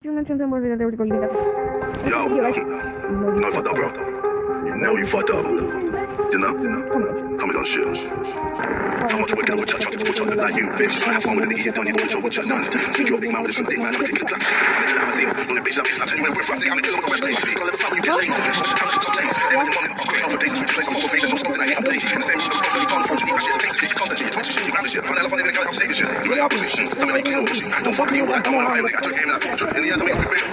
Yo, you know you fucked up, bro. You know you fucked up. You know? Tell me on shit. How much work can I watch you look like you, bitch? Have fun with a nigga, you don't need to put your watch on none. Think you're a big man with a short dick, man. I'm gonna tell you how I see it. When that bitch, I'll tell you when we're rough, nigga. I'm gonna kill him with a wet blade. Gonna let the fuck when you get laid. Just time to complain. Every morning, I'm going for days to replace. I'm full faith and no something I hate. I'm playing. In the same room, I'm constantly calling for you. My shit's fake. You contact shit. You twitch shit. You grab the shit. I'm gonna nigga, I'm saving shit. You really opposite shit. I mean, like, you know, shit. Don't fuck me. I don't want to hire, nigga. I took a game and I pulled the truth. In the end, don't make me bigger.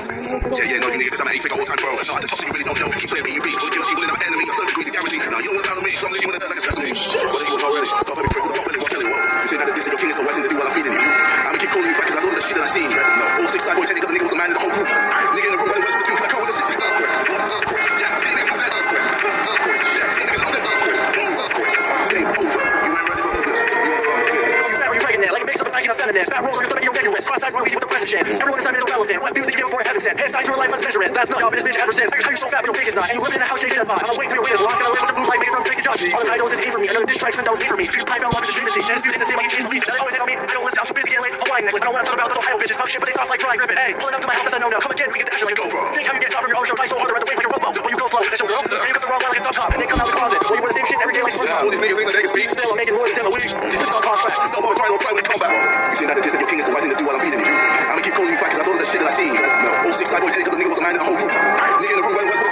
Yeah, no, you niggas, I'm an 8-figure all-time pro. No, at the top, so you really don't know. Keep playing B.U.B. Only give us even an enemy. A third degree to guarantee. Now, you don't want to me, so I'm leaving you with a like a sesame. What are you already? Stop every prick with the pop in it, what Kelly, whoa. You say that this is your king is the west, and to do while I'm feeding you. I'ma keep calling you fat, cause that's all the shit that I seen. No, all 6 side boys, any other nigga was a man in the whole group. Nigga in the room, where the west between, cause I come with the 6 earthquake. Yeah, see, nigga, I'm that earthquake. Yeah, see, nigga, I'm that earthquake. Game over. You ain't ready for business. You on the wrong field. You're pregnant now, like a mix of a thinking of feminist. Fat rolls on your stomach, you're rigorous. Cross-eyed road easy with the press shit. Everyone is irrelevant. What music you give before heaven sent? Hairstyle to your life, let's measure it. That's not job in this bitch ever since. How you so fat, but your pig is not. And you live in a house shaped in a pot. I'm gonna wait for your witness. Lost, gonna live with the blue light, make it from drinking Josh. All the titles is A for me. Another distraction that was A for me. You pipe out love is a dream machine. And it's the same like you change belief. They always hit on me. I don't listen. I'm too busy getting late. A wine necklace. I don't want to talk about those Ohio bitches. Talk shit, but they soft like dry gripping. Hey, pulling up to my house, that's a no-no. Come again, we get the action like a GoPro. Think how you get top from your own show. Try so hard to run the way like a robo. When you go slow, that's your girl. And you got the wrong one like a thumb top. And they come out the closet. When you wear the same shit every day like SpongeBob. All these niggas think that they can speak. Still, I'm making more than them a week. These bitches on contract. No more trying to reply with combat. You say that this is your king is the right thing to do while I'm feeding you. I'ma keep calling you fat, cause that's all the shit that I seen. No, all 6 side boys, any other nigga was a man in the whole group. Nigga in the room, where the west